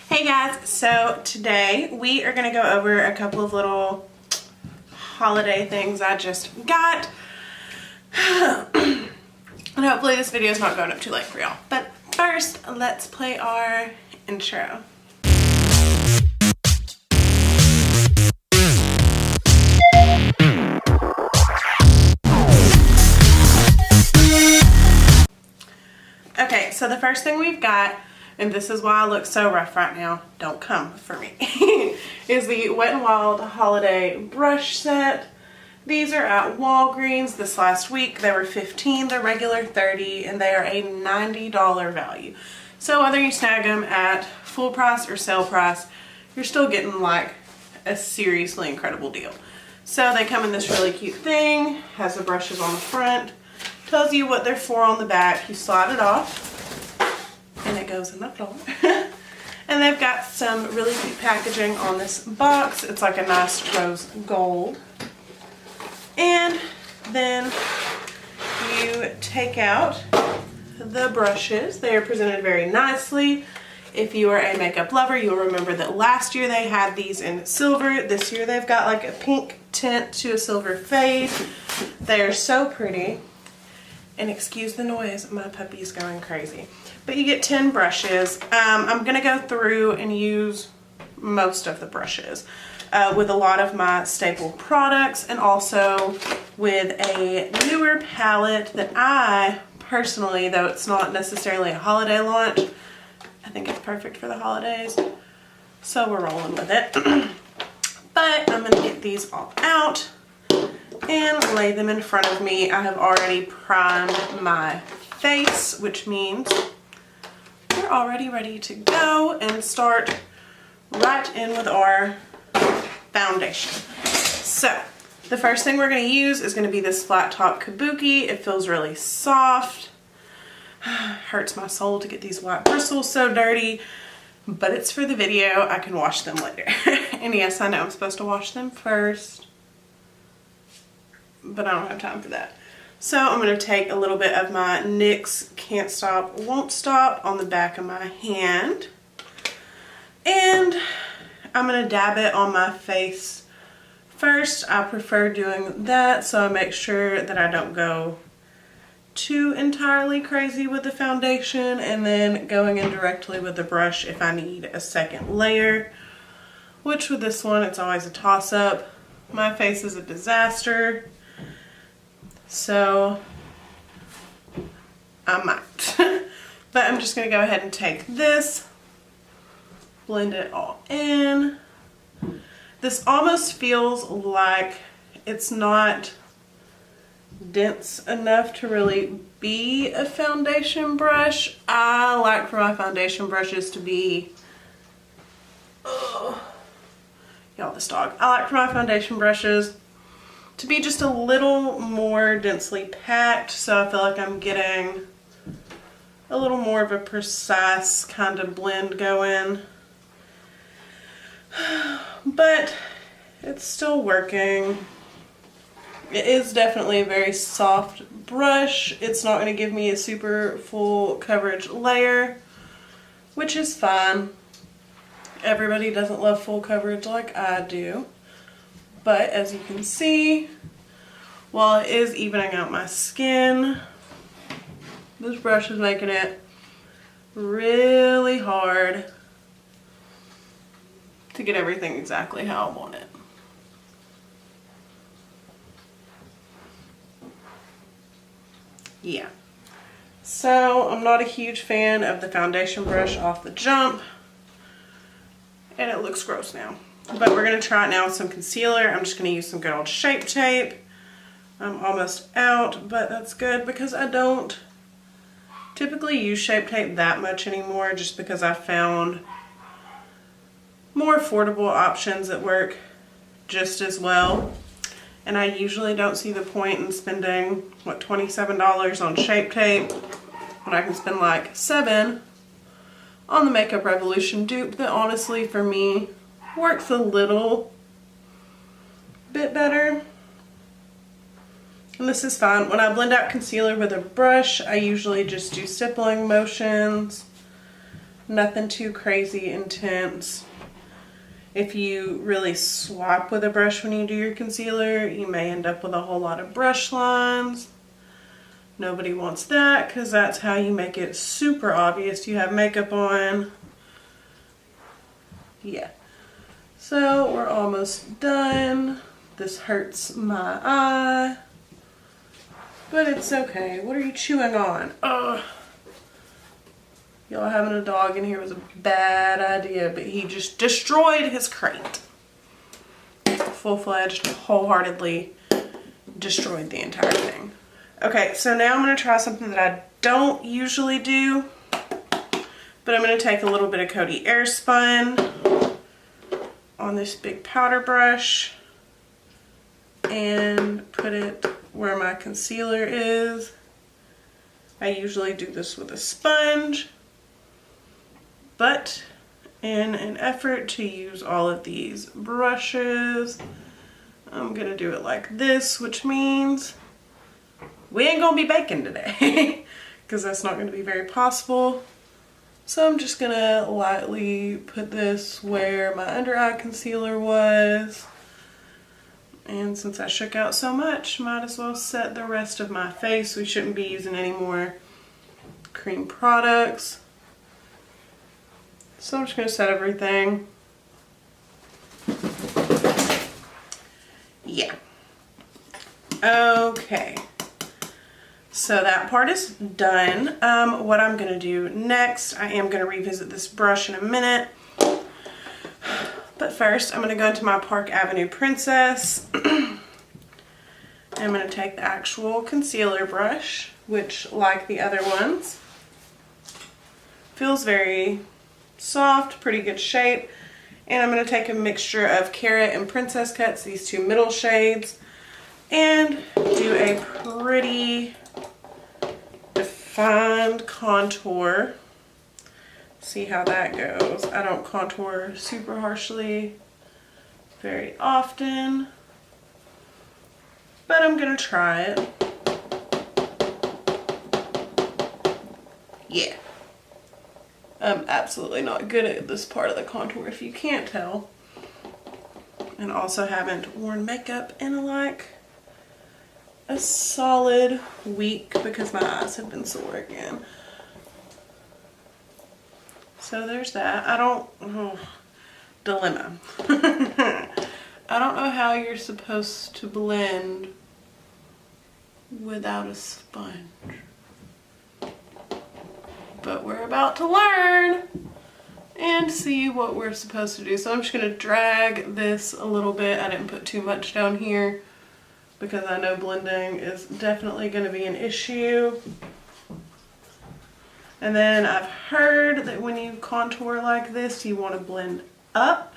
Hey guys, so today we are going to go over a couple of little holiday things I just got. And hopefully this video is not going up too late for y'all. But first, let's play our intro. Okay, so the first thing we've got, and this is why I look so rough right now, don't come for me, is the Wet n Wild Holiday Brush Set. These are at Walgreens this last week. They were $15, they're regular $30, and they are a $90 value. So whether you snag them at full price or sale price, you're still getting like a seriously incredible deal. So they come in this really cute thing, has the brushes on the front, tells you what they're for on the back. You slide it off and it goes in the floor. And they've got some really cute packaging on this box. It's like a nice rose gold. And then you take out the brushes. They are presented very nicely. If you are a makeup lover, you'll remember that last year they had these in silver. This year they've got like a pink tint to a silver fade. They are so pretty. And excuse the noise, my puppy's going crazy. But you get 10 brushes. I'm gonna go through and use most of the brushes with a lot of my staple products, and also with a newer palette that I personally, though it's not necessarily a holiday launch, I think it's perfect for the holidays. So we're rolling with it. But I'm gonna get these all out and lay them in front of me. I have already primed my face, which means we're already ready to go and start right in with our foundation. So the first thing we're going to use is going to be this flat top kabuki. It feels really soft. Hurts my soul to get these white bristles so dirty, but it's for the video. I can wash them later. And yes, I know I'm supposed to wash them first, but I don't have time for that. So I'm going to take a little bit of my NYX Can't Stop, Won't Stop on the back of my hand. And I'm going to dab it on my face first. I prefer doing that so I make sure that I don't go too entirely crazy with the foundation, and then going in directly with the brush if I need a second layer. Which with this one, it's always a toss-up. My face is a disaster, so I might. But I'm just going to go ahead and take this, blend it all in. This almost feels like it's not dense enough to really be a foundation brush. I like for my foundation brushes to be, y'all, this dog. I like for my foundation brushes to be just a little more densely packed, so I feel like I'm getting a little more of a precise kind of blend going. But it's still working. It is definitely a very soft brush. It's not going to give me a super full coverage layer, which is fine. Everybody doesn't love full coverage like I do. But as you can see, while it is evening out my skin, this brush is making it really hard to get everything exactly how I want it. Yeah. So I'm not a huge fan of the foundation brush off the jump, and it looks gross now. But we're going to try it now with some concealer. I'm just going to use some good old Shape Tape. I'm almost out, but that's good because I don't typically use Shape Tape that much anymore, just because I found more affordable options that work just as well. And I usually don't see the point in spending, what, $27 on Shape Tape when I can spend like $7 on the Makeup Revolution dupe that honestly for me works a little bit better. And this is fine. When I blend out concealer with a brush, I usually just do stippling motions Nothing too crazy intense. If you really swap with a brush when you do your concealer, you may end up with a whole lot of brush lines. Nobody wants that because that's how you make it super obvious you have makeup on. Yeah. So we're almost done. This hurts my eye, but it's okay. What are you chewing on? Ugh. Y'all, having a dog in here was a bad idea, but he just destroyed his crate. Full-fledged, wholeheartedly destroyed the entire thing. Okay, so now I'm going to try something that I don't usually do, but I'm going to take a little bit of Coty Airspun on this big powder brush and put it where my concealer is. I usually do this with a sponge, but in an effort to use all of these brushes, I'm going to do it like this, which means we ain't going to be baking today because that's not going to be very possible. So I'm just going to lightly put this where my under eye concealer was. And since I shook out so much, might as well set the rest of my face. We shouldn't be using any more cream products. So I'm just going to set everything. Yeah. Okay. So that part is done. What I'm going to do next, I am going to revisit this brush in a minute. But first, I'm going to go into my Park Avenue Princess. I'm going to take the actual concealer brush, which, like the other ones, feels very soft, pretty good shape. And I'm going to take a mixture of Carrot and Princess Cuts, these two middle shades, and do a pretty defined contour. See how that goes. I don't contour super harshly very often, but I'm going to try it. Yeah. I'm absolutely not good at this part of the contour, if you can't tell. And also haven't worn makeup in like a solid week because my eyes have been sore again. So there's that. Dilemma. I don't know how you're supposed to blend without a sponge. But we're about to learn and see what we're supposed to do. So I'm just going to drag this a little bit. I didn't put too much down here because I know blending is definitely going to be an issue. And then I've heard that when you contour like this, you want to blend up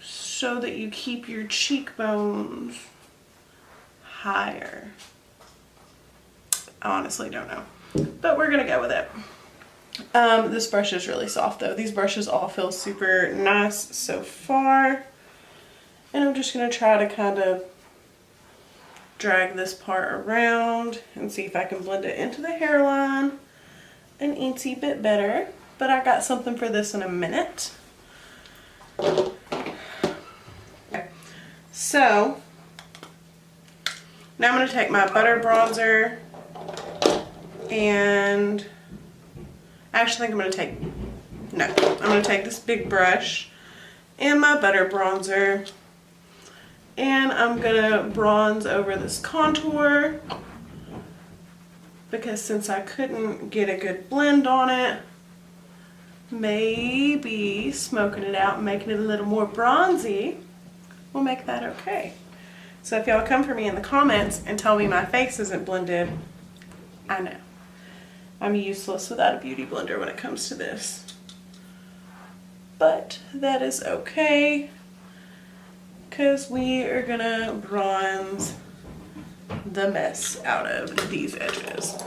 so that you keep your cheekbones higher. I honestly don't know, but we're gonna go with it. This brush is really soft though. These brushes all feel super nice so far. And I'm just gonna try to kind of drag this part around and see if I can blend it into the hairline an eensy bit better. But I got something for this in a minute. Okay. So now I'm going to take my butter bronzer and I actually think I'm going to take, no, I'm going to take this big brush and my butter bronzer and I'm going to bronze over this contour because since I couldn't get a good blend on it, maybe smoking it out and making it a little more bronzy will make that okay. So if y'all come for me in the comments and tell me my face isn't blended, I know. I'm useless without a beauty blender when it comes to this. But that is okay, because we are gonna bronze the mess out of these edges.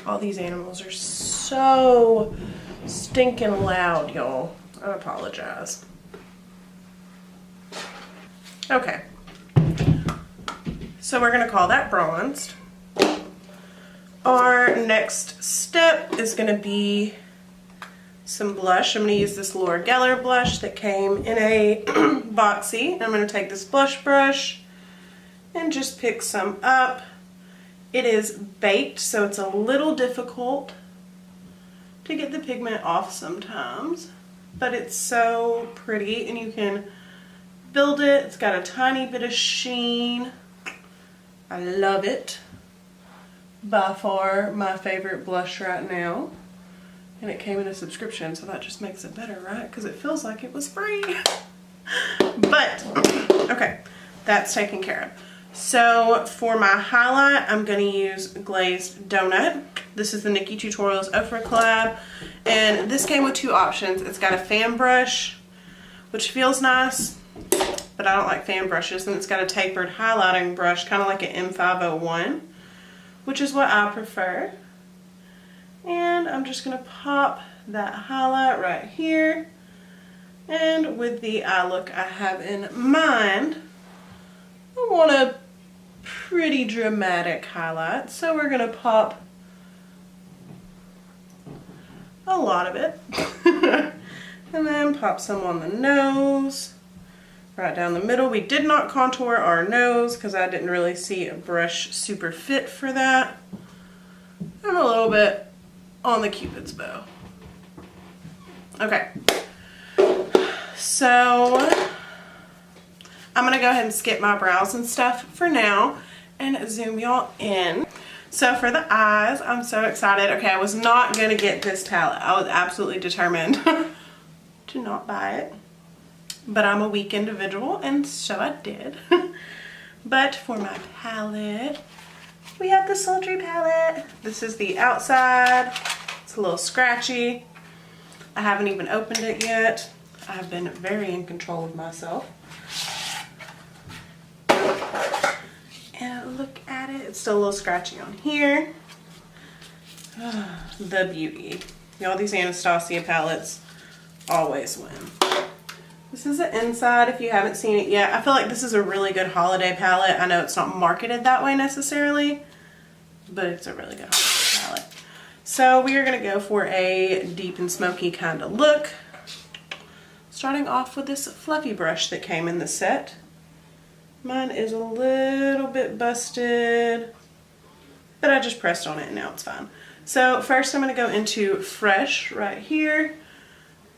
All these animals are so stinking loud, y'all. I apologize. Okay, So we're gonna call that bronzed. Our next step is gonna be some blush. I'm gonna use this Laura Geller blush that came in a boxy. I'm gonna take this blush brush and just pick some up. It is baked, so it's a little difficult to get the pigment off sometimes, but it's so pretty and you can build it. It's got a tiny bit of sheen. I love it. By far my favorite blush right now. And it came in a subscription, so that just makes it better, right? Because it feels like it was free. But, okay, that's taken care of. So for my highlight, I'm going to use Glazed Donut. This is the Nikki Tutorials Ofra collab. And this came with two options. It's got a fan brush, which feels nice, but I don't like fan brushes. And it's got a tapered highlighting brush, kind of like an M501, which is what I prefer. And I'm just going to pop that highlight right here. And with the eye look I have in mind, I want a pretty dramatic highlight. So we're going to pop a lot of it. And then pop some on the nose. Right down the middle. We did not contour our nose because I didn't really see a brush super fit for that. And a little bit on the Cupid's bow. Okay, so I'm gonna go ahead and skip my brows and stuff for now and zoom y'all in. So for the eyes, I'm so excited. Okay, I was not gonna get this palette. I was absolutely determined to not buy it, but I'm a weak individual and so I did. But for my palette, we have the Sultry Palette. This is the outside. It's a little scratchy. I haven't even opened it yet. I've been very in control of myself. And look at it. It's still a little scratchy on here. The beauty. Y'all, these Anastasia palettes always win. This is the inside if you haven't seen it yet. I feel like this is a really good holiday palette. I know it's not marketed that way necessarily, but it's a really good holiday palette. So we are going to go for a deep and smoky kind of look. Starting off with this fluffy brush that came in the set. Mine is a little bit busted, but I just pressed on it and now it's fine. So first I'm going to go into Fresh right here.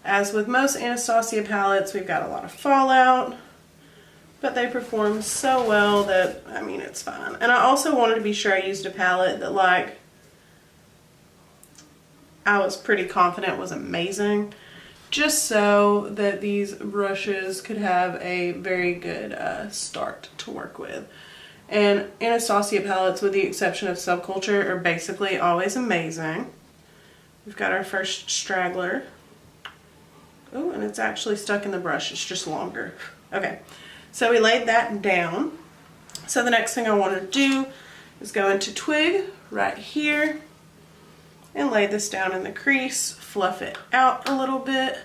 As with most Anastasia palettes, we've got a lot of fallout, but they perform so well that, I mean, it's fine. And I also wanted to be sure I used a palette that, like, I was pretty confident was amazing, just so that these brushes could have a very good start to work with. And Anastasia palettes, with the exception of Subculture, are basically always amazing. We've got our first straggler. Oh, and it's actually stuck in the brush. It's just longer. Okay, so we laid that down. So the next thing I want to do is go into Twig right here and lay this down in the crease, fluff it out a little bit,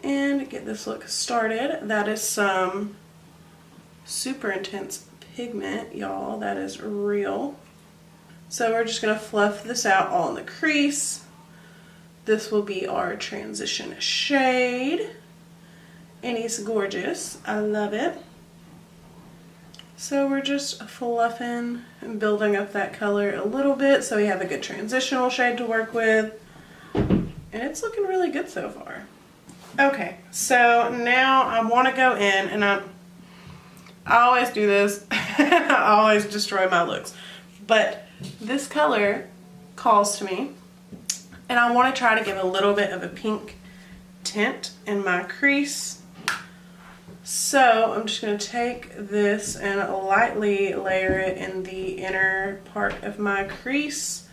and get this look started. That is some super intense pigment, y'all. That is real. So we're just going to fluff this out all in the crease. This will be our transition shade, and it's gorgeous. I love it. So we're just fluffing and building up that color a little bit so we have a good transitional shade to work with. And it's looking really good so far. Okay, so now I want to go in, and I always do this. I always destroy my looks. But this color calls to me. And I want to try to give a little bit of a pink tint in my crease. So I'm just going to take this and lightly layer it in the inner part of my crease,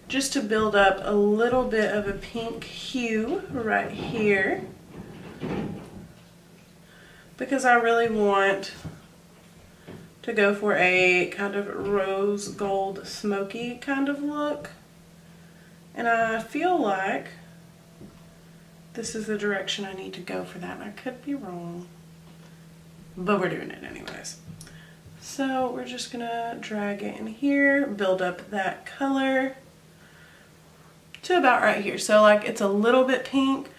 just to build up a little bit of a pink hue right here, because I really want to go for a kind of rose gold smoky kind of look. And I feel like this is the direction I need to go for that. And I could be wrong, but we're doing it anyways. So we're just gonna drag it in here, build up that color to about right here. So like it's a little bit pink,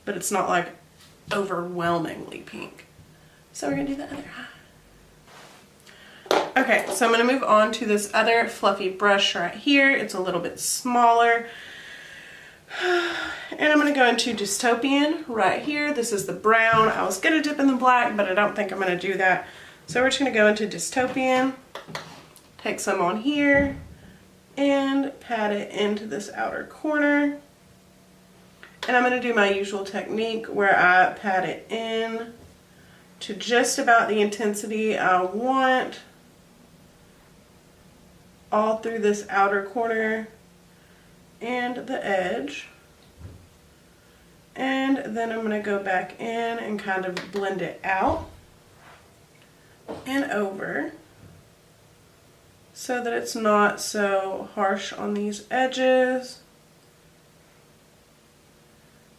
but it's not like overwhelmingly pink. So we're gonna do the other eye. Okay, so I'm gonna move on to this other fluffy brush right here. It's a little bit smaller. And I'm gonna go into Dystopian right here. This is the brown. I was gonna dip in the black, but I don't think I'm gonna do that. So we're just gonna go into Dystopian, take some on here, and pat it into this outer corner. And I'm gonna do my usual technique where I pat it in to just about the intensity I want all through this outer corner and the edge. And then I'm going to go back in and kind of blend it out and over so that it's not so harsh on these edges,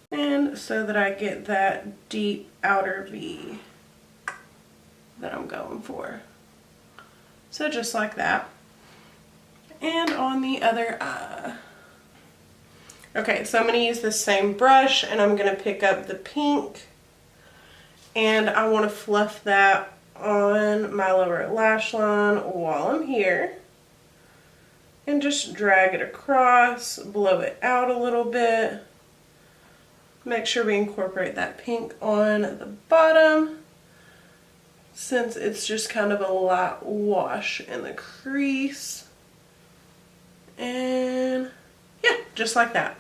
and so that I get that deep outer V that I'm going for. So just like that. And on the other eye. Okay, so I'm going to use this same brush and I'm going to pick up the pink, and I want to fluff that on my lower lash line while I'm here, and just drag it across, blow it out a little bit. Make sure we incorporate that pink on the bottom, since it's just kind of a light wash in the crease. And yeah, just like that.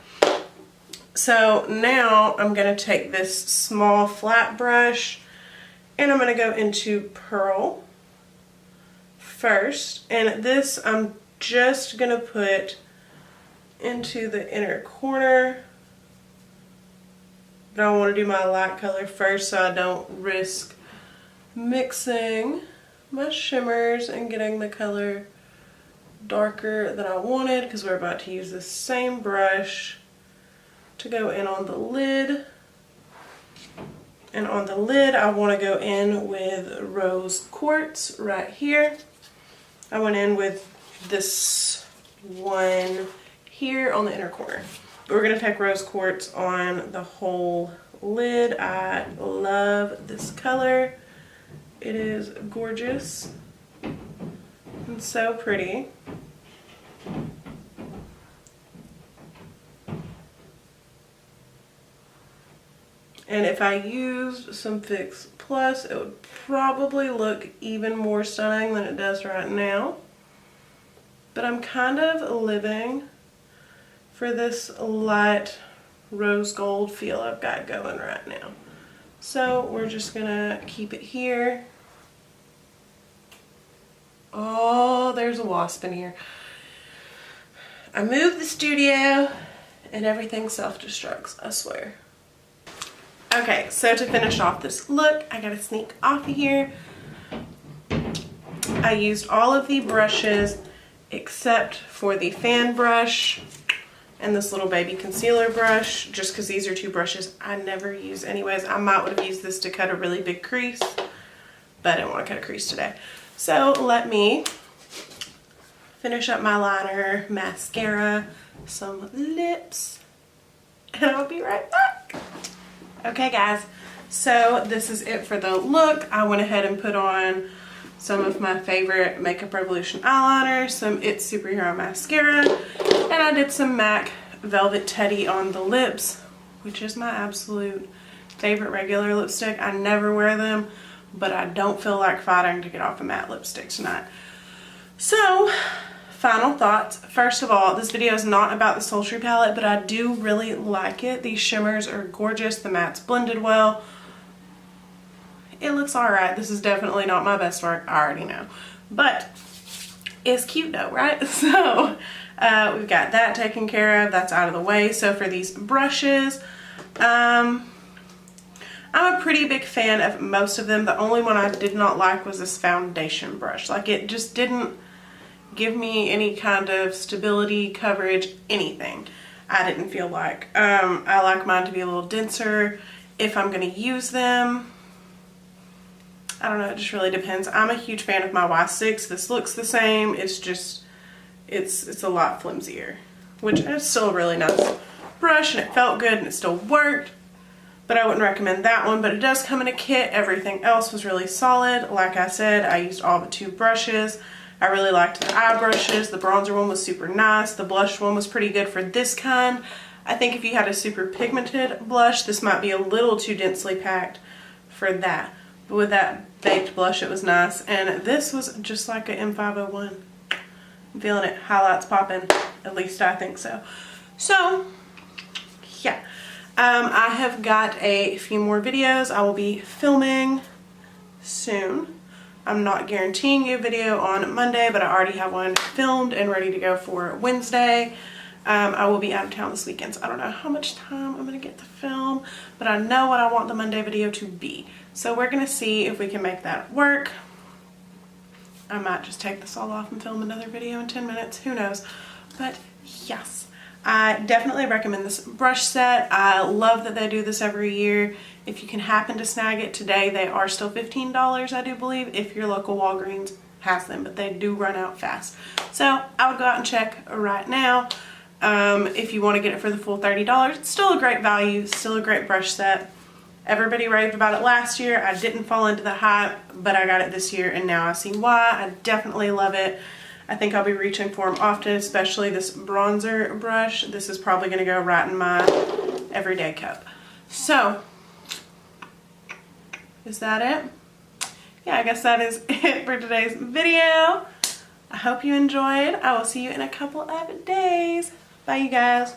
So now I'm going to take this small flat brush and I'm going to go into Pearl first. And this I'm just going to put into the inner corner. But I want to do my light color first so I don't risk mixing my shimmers and getting the color darker than I wanted, because we're about to use the same brush to go in on the lid. And on the lid I want to go in with Rose Quartz right here. I went in with this one here on the inner corner. But we're going to take Rose Quartz on the whole lid. I love this color. It is gorgeous and so pretty. And if I used some Fix Plus, it would probably look even more stunning than it does right now. But I'm kind of living for this light rose gold feel I've got going right now. So we're just gonna keep it here. Oh, there's a wasp in here. I moved the studio and everything self-destructs, I swear. Okay, so to finish off this look, I gotta sneak off of here. I used all of the brushes except for the fan brush and this little baby concealer brush, just because these are two brushes I never use anyways. I might would have used this to cut a really big crease, but I didn't want to cut a crease today. So let me finish up my liner, mascara, some lips, and I'll be right back. Okay guys, so this is it for the look. I went ahead and put on some of my favorite Makeup Revolution eyeliner, some It's Superhero mascara, and I did some MAC Velvet Teddy on the lips, which is my absolute favorite regular lipstick. I never wear them, but I don't feel like fighting to get off a matte lipstick tonight. So, final thoughts. First of all, this video is not about the Sultry palette, but I do really like it. These shimmers are gorgeous. The matte's blended well. It looks alright. This is definitely not my best work, I already know. But it's cute though, right? So we've got that taken care of. That's out of the way. So for these brushes, I'm a pretty big fan of most of them. The only one I did not like was this foundation brush. Like, it just didn't give me any kind of stability, coverage, anything. I didn't feel like. I like mine to be a little denser if I'm going to use them. I don't know, it just really depends. I'm a huge fan of my Y6. This looks the same. It's just, it's a lot flimsier, which is still a really nice brush, and it felt good and it still worked. But I wouldn't recommend that one, but it does come in a kit. Everything else was really solid. Like I said, I used all but 2 brushes. I really liked the eye brushes. The bronzer one was super nice. The blush one was pretty good for this kind. I think if you had a super pigmented blush, this might be a little too densely packed for that. But with that baked blush, it was nice. And this was just like a M501. I'm feeling it. Highlights popping. At least I think so. So, yeah. I have got a few more videos I will be filming soon. I'm not guaranteeing you a video on Monday, but I already have one filmed and ready to go for Wednesday. I will be out of town this weekend, so I don't know how much time I'm going to get to film, but I know what I want the Monday video to be. So we're going to see if we can make that work. I might just take this all off and film another video in 10 minutes. Who knows? But yes, I definitely recommend this brush set. I love that they do this every year. If you can happen to snag it today, they are still $15, I do believe, if your local Walgreens has them, but they do run out fast. So I would go out and check right now. If you want to get it for the full $30, it's still a great value, still a great brush set. Everybody raved about it last year. I didn't fall into the hype, but I got it this year and now I see why. I definitely love it. I think I'll be reaching for them often, especially this bronzer brush. This is probably going to go right in my everyday cup. So, is that it? Yeah, I guess that is it for today's video. I hope you enjoyed. I will see you in a couple of days. Bye, you guys.